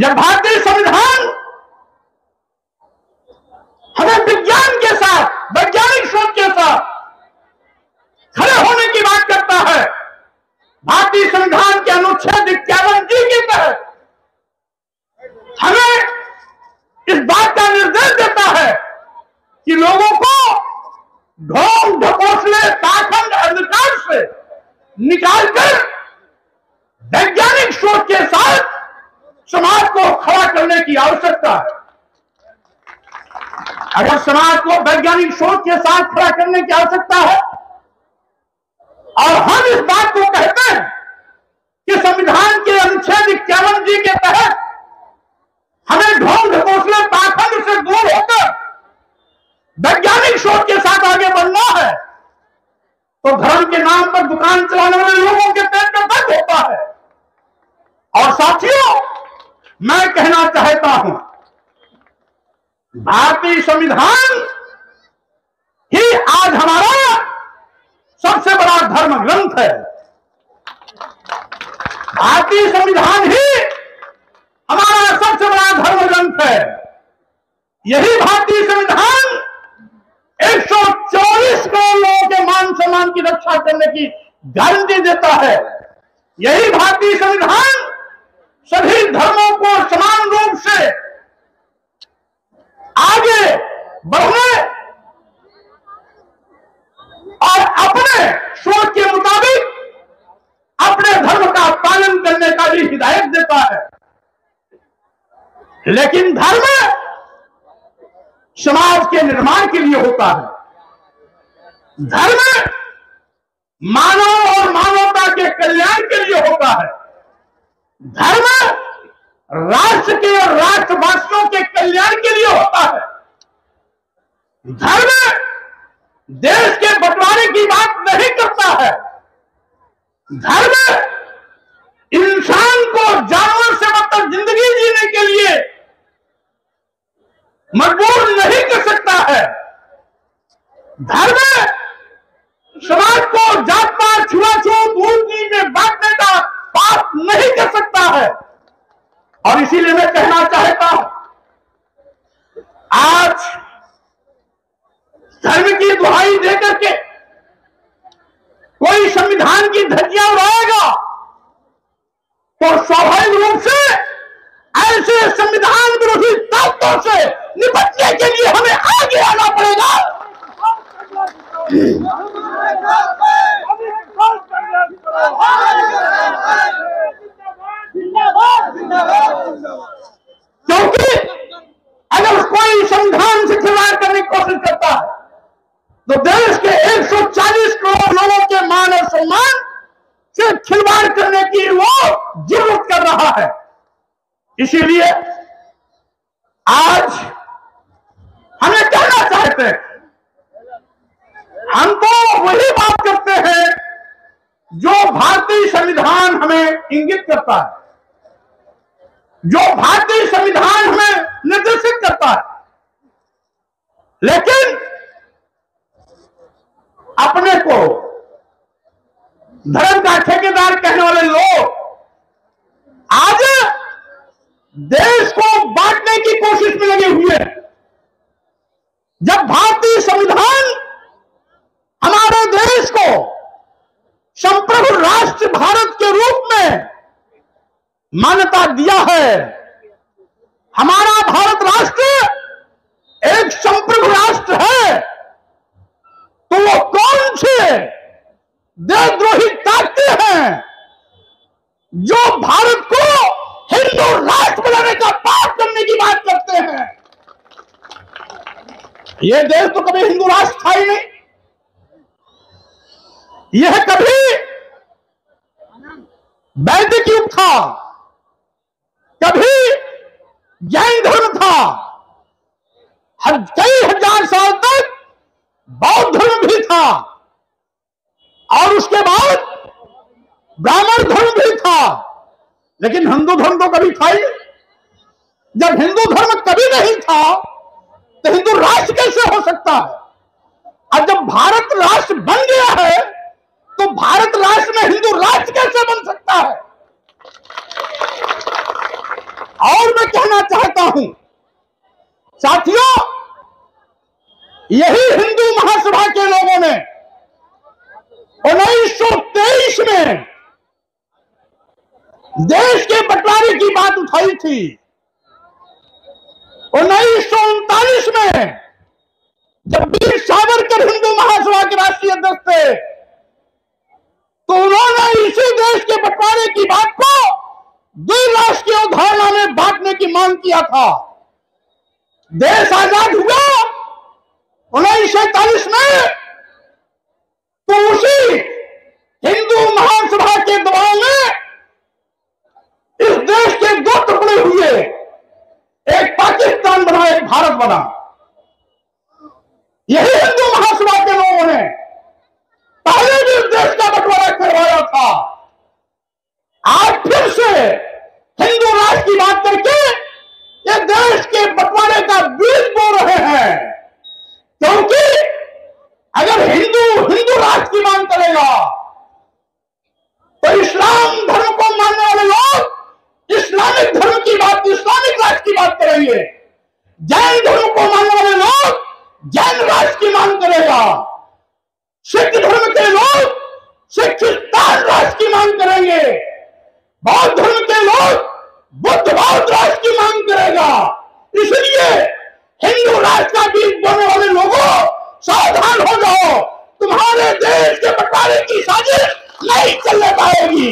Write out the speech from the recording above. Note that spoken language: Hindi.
यह भारतीय संविधान हमें विज्ञान के साथ, वैज्ञानिक सोच के साथ खड़े होने की बात करता है। भारतीय संविधान के अनुच्छेद 51G के तहत हमें इस बात का निर्देश देता है कि लोगों को ढोंग ढकोसले पाखंड अंधकार से निकालकर वैज्ञानिक सोच के साथ समाज को खड़ा करने की आवश्यकता है। अगर समाज को वैज्ञानिक सोच के साथ खड़ा करने की आवश्यकता है और हम इस बात को कहते हैं कि संविधान के अनुच्छेद 51G के तहत हमें ढोंग ढकोसले पाखंड से दूर होकर वैज्ञानिक सोच के साथ आगे बढ़ना है, तो धर्म के नाम पर दुकान चलाने वाले लोगों के पेट में दर्द होता है। और साथियों, मैं कहना चाहता हूं, भारतीय संविधान ही आज हमारा सबसे बड़ा धर्म ग्रंथ है। भारतीय संविधान ही हमारा सबसे बड़ा धर्म ग्रंथ है। यही भारतीय संविधान 124 करोड़ लोगों के मान सम्मान की रक्षा करने की गारंटी देता है। यही भारतीय संविधान सभी धर्मों को समान रूप से आगे बढ़ने और अपने सोच के मुताबिक अपने धर्म का पालन करने का भी हिदायत देता है। लेकिन धर्म समाज के निर्माण के लिए होता है। धर्म मानव और मानवता के कल्याण के लिए होता है। धर्म राष्ट्र के और राष्ट्रवासियों के कल्याण के लिए होता है। धर्म देश के बंटवारे की बात नहीं करता है। धर्म इंसान को जानवर से मतलब जिंदगी जीने के लिए मजबूर नहीं कर सकता है। धर्म समाज को जात पात छुआछूत ऊंची में बांटने का पाप नहीं कर सकता है। और इसीलिए मैं कहना चाहता हूं, आज धर्म की दुहाई देकर के कोई संविधान की धज्जियां उड़ाएगा तो स्वाभाविक रूप से ऐसे संविधान विरोधी ताकतों से निपटने के लिए हमें आगे आना पड़ेगा। क्योंकि अगर कोई संविधान से खिलवाड़ करने की कोशिश करता है तो देश के 140 करोड़ लोगों के मान और सम्मान से खिलवाड़ करने की वो जरूरत कर रहा है। इसीलिए आज हमें कहना चाहते हैं, हम तो वही बात करते हैं जो भारतीय संविधान हमें इंगित करता है, जो भारतीय संविधान हमें निर्देशित करता है। लेकिन अपने को धर्म का ठेकेदार कहने वाले लोग आज देश को बांटने की कोशिश में लगे हुए हैं। जब भारतीय संविधान हमारे देश को संप्रभु राष्ट्र भारत के रूप में मान्यता दिया है, हमारा भारत राष्ट्र एक संप्रभु राष्ट्र है, तो वो कौन से देशद्रोही ताकतें हैं जो भारत को हिंदू राष्ट्र बनाने का पाप करने की बात करते हैं? यह देश तो कभी हिंदू राष्ट्र था ही नहीं। यह कभी वैदिक युग था, कभी जैन धर्म था, कई हजार साल तक बौद्ध धर्म भी था और उसके बाद ब्राह्मण धर्म भी था। लेकिन हिंदू धर्म तो कभी था ही। जब हिंदू धर्म कभी नहीं था तो हिंदू राष्ट्र कैसे हो सकता है? और जब भारत राष्ट्र बन गया है तो भारत राष्ट्र में हिंदू राष्ट्र कैसे बन सकता है? और मैं कहना चाहता हूं, साथियों, यही हिंदू महासभा के लोगों ने 1923 में देश के बंटवारे की बात उठाई थी। 1939 में जब वीर सावरकर हिंदू महासभा के राष्ट्रीय अध्यक्ष थे, तो उन्होंने इसी देश के बंटवारे की बात को द्विराष्ट्र की अवधारणा में बांटने की मांग किया था। देश आजाद हुआ 1947 में, तो उसी हिंदू महासभा के दबाव में इस देश के दो टुकड़े हुए, एक पाकिस्तान बना, एक भारत बना। यही हिंदू महासभा के लोगों ने पहले भी इस देश का बंटवारा करवाया था। आज फिर से हिंदू राष्ट्र की बात करके ये देश के बंटवारे का बीज बो रहे हैं, क्योंकि अगर हिंदू राष्ट्र की मांग करेगा तो इस्लाम धर्म को मानने वाले लोग इस्लामिक धर्म की बात, इस्लामिक राष्ट्र की बात करेंगे। जैन धर्म को मानने वाले लोग जैन राष्ट्र की मांग करेगा। सिख धर्म के लोग सिखिस्तान राष्ट्र की मांग करेंगे। बौद्ध धर्म के लोग बुद्ध बौद्ध राष्ट्र की मांग करेगा। इसलिए हिंदू राष्ट्र का बीज बोने वाले लोगों, सावधान हो जाओ, तुम्हारे देश के बंटवारे की साजिश नहीं चलने पाएगी।